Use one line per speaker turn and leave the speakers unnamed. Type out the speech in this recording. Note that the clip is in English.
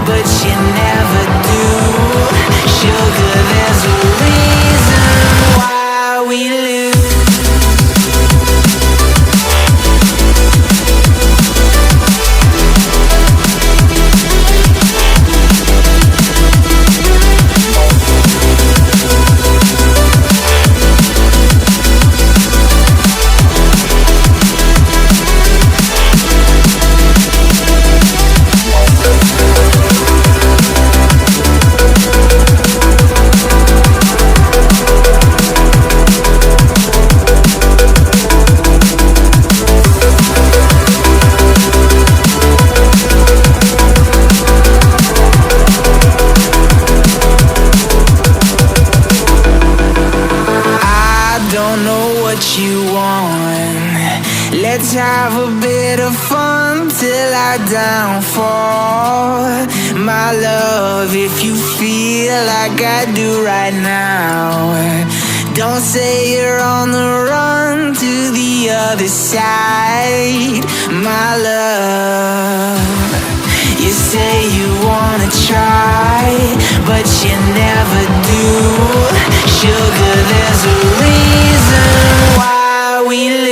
but you never do. Sugar, there's a reason why we lose. You want. Let's have a bit of fun till I downfall. My love, if you feel like I do right now, don't say you're on the run to the other side. My love, you say you wanna try, but you never do. Sugar, there's a reason why we